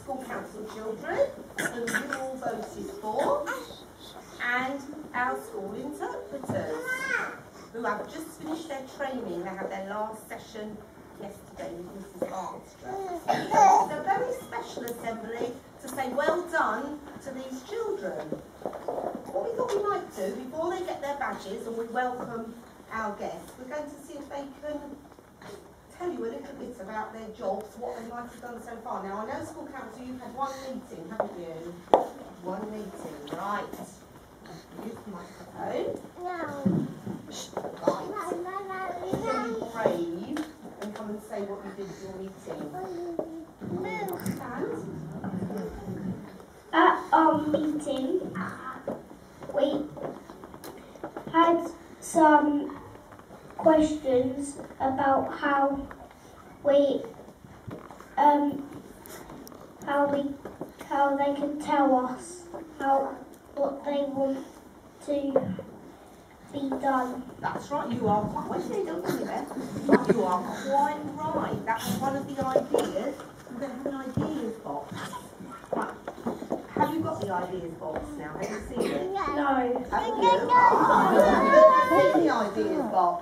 school council children, who you all voted for, and our school interpreters, who have just finished their training. They had their last session yesterday with Mrs. Dhotre. It's a very special assembly to say well done to these children. What we thought we might do, before they get their badges and we welcome our guests, we're going to see if they can tell you a little bit about their jobs, what they might have done so far. Now, I know school council, you've had one meeting, haven't you? One meeting, right. Use the microphone. No. Right. Be brave and come and say what you did at your meeting. Stand. At our meeting, we had some questions about how they can tell us what they want to be done. That's right, you are quite, wait till you don't do that. You are quite right. That was one of the ideas. We're going to have an ideas box. Right. Have you got the ideas box now? Have you seen it? No. Have you? Seen the ideas box?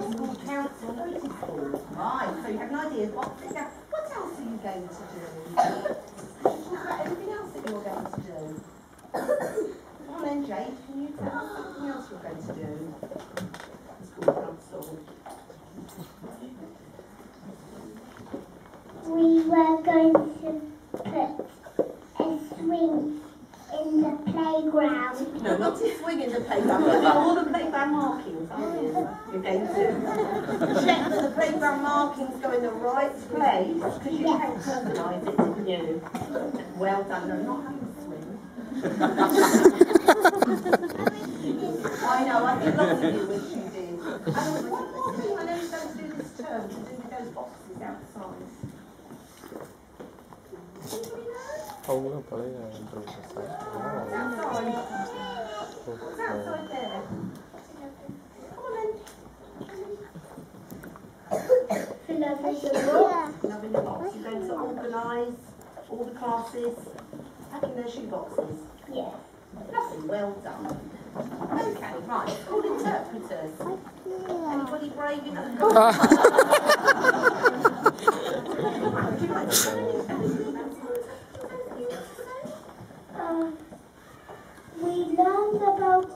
School council notice board. Right, so you have an ideas box. Now, what else are you going to do? Talk about anything else that you're going to do. Come on then, Jade, can you tell us something else you're going to do? School council. We were going to put a swing in the playground. No, not a swing in the playground, but all the playground markings, aren't you? You're going to check that the playground markings go in the right place, because you helped organise it, didn't you? Well done. No, not having a swing. I know, I think lots of you wish you did. And there was one more thing I know you're going to do this term, to do with those boxes outside. Oh, we're going to What's outside? What's outside there? Come on then. Loving the box. You're going to organise all the classes, packing their shoe boxes. Yeah. Lovely, well done. Okay, right, school interpreters. Anybody brave enough? Would you like to say anything about We learned about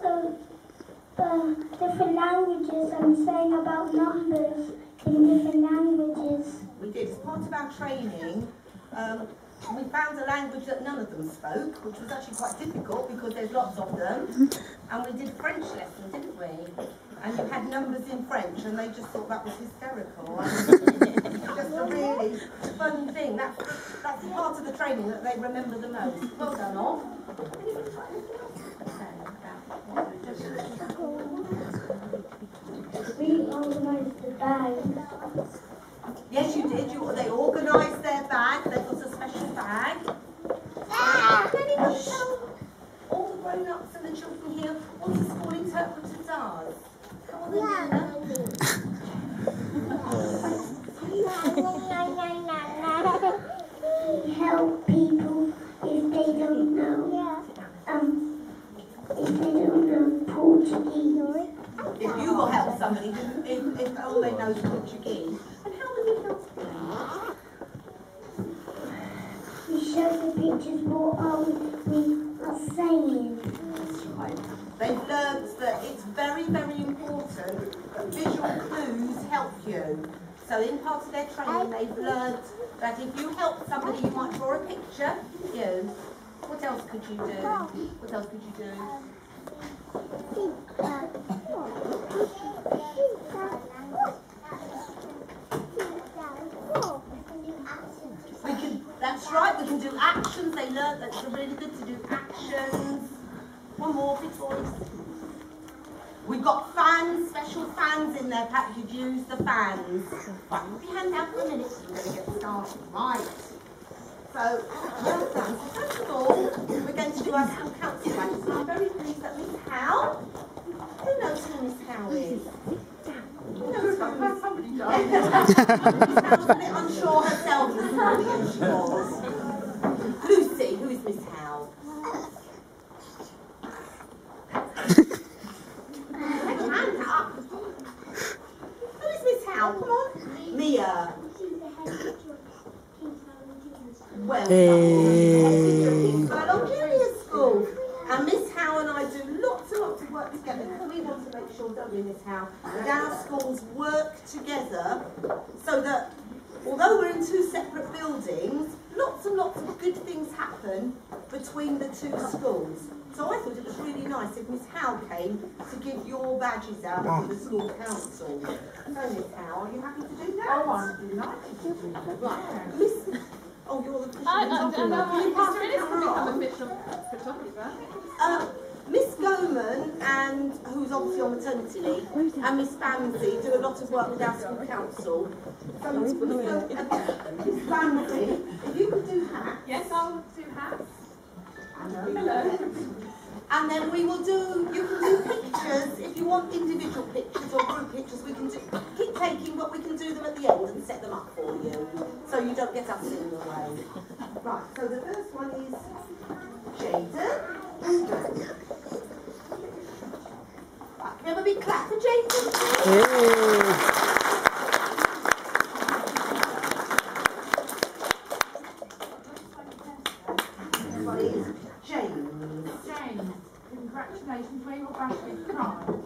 different languages and saying about numbers in different languages. We did. As part of our training, we found a language that none of them spoke, which was actually quite difficult because there's lots of them. And we did a French lesson, didn't we? And you had numbers in French, and they just thought that was hysterical. Just a really fun thing. That's the part of the training that they remember the most. Well done, all. Anybody got anything else to say about We organised the bag. Yes, you did. They organised their bag. They've got a special bag. Can anybody tell all the grown-ups and the children here what a school interpreter does? Come on, then. We help people if they don't know. If they don't know Portuguese. If you will help somebody if all they know is Portuguese. And how will you help them? We show the pictures what we are saying. That's right. They've learned that it's very, very important that visual clues help you. So in part of their training, they've learned that if you help somebody, you might draw a picture. You. What else could you do? What else could you do? That's right, we can do actions. They learned that it's really good to do actions. One more, big boys. We've got fans, special fans in their pack. You'd use the fans. Right, put your hand out for a minute. We're going to get started. Right. So, well done. So first of all, we're going to do our school council badges. So I'm very pleased that Miss Howe, who knows who Miss Howe is? Somebody died. Miss Howe's a bit unsure herself this morning, and she was. Lucy, who is Miss Howe? Take your hand up. Who is Miss Howe? Come on. Mia. Well done. Well, Junior School. And Miss Howe and I do lots and lots of work together because we want to make sure, don't we, Miss Howe, that our schools work together so that although we're in two separate buildings, lots and lots of good things happen between the two schools. So I thought it was really nice if Miss Howe came to give your badges out to the school council. So Miss Howe, are you happy to do that? Oh, I'm delighted to do that. Right. Miss, oh, you're the official Miss Goman, and who's obviously on maternity leave, and Miss Bamsey do a lot of work with our school council. So Miss Bamsey, if you could do hats. Yes, I'll do hats. Hello. And then we will do, you can do pictures, if you want individual pictures or group pictures, we can keep taking, but we can do them at the end and set them up for you, so you don't get us in the way. Right, so the first one is Jaden. Right, can we have a big clap for Jaden? Congratulations, where your battery's crying.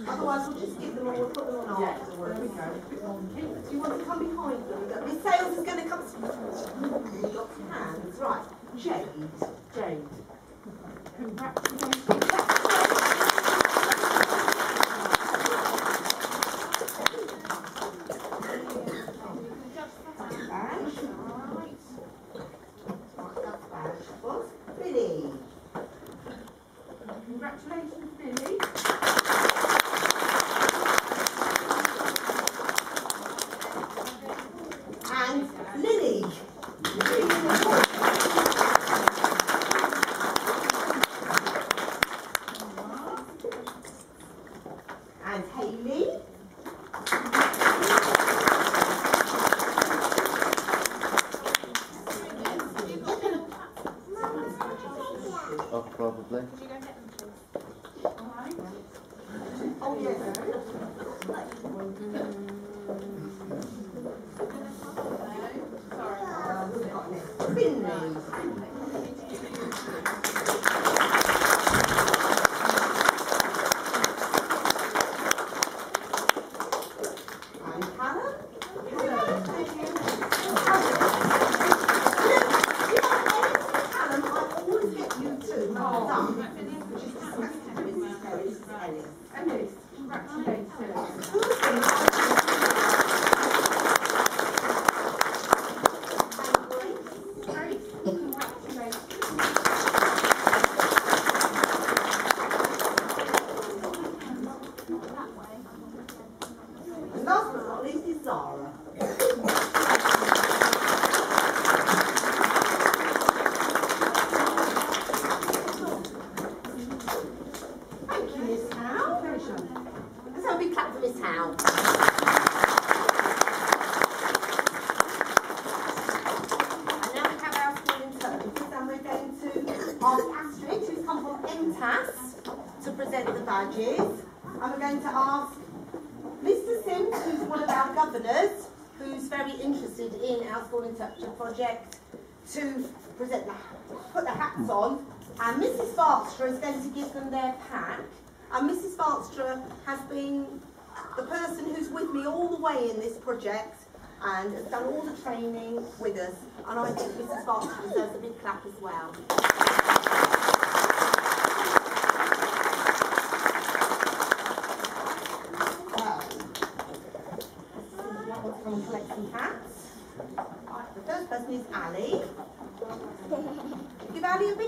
Otherwise, we'll just give them all, we'll put them on afterwards. Do you want to come behind them? Miss Sales is going to come. You've got some hands. Right. Jade. Jade. Congratulations. Billy. Congratulations, Billy. And Lily. And Hayley. Oh, probably. Oh, yes. Finley. And Hannah. Callum, I always get you too. Which is disgusting. Mrs. Ellis. Ellis, congratulations. And last but not least is Zara. Thank you, Miss Howe. Pleasure. Let's have a big clap for Miss Howe. And now we have our school interpreters, and we're going to ask Astrid, who's come from MTAS, to present the badges. And we're going to ask Mr. Sims, who's one of our governors, who's very interested in our school interpreter project, to present put the hats on. And Mrs. Barkstra is going to give them their pack. And Mrs. Barkstra has been the person who's with me all the way in this project and has done all the training with us. And I think Mrs. Barkstra deserves a big clap as well. Come and collect some hats. The first person is Ali. Give Ali a big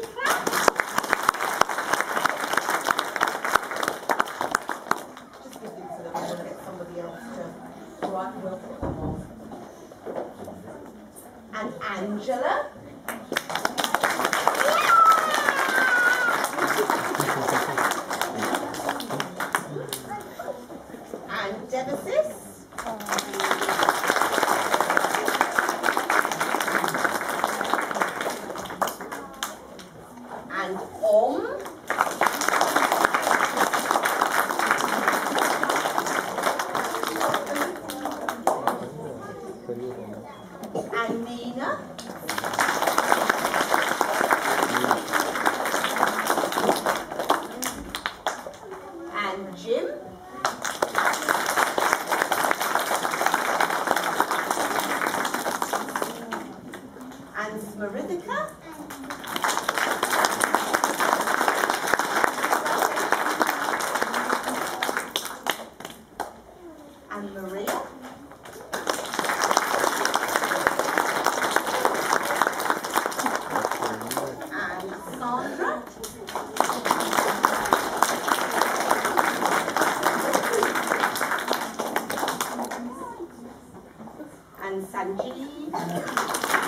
and Sanjeev.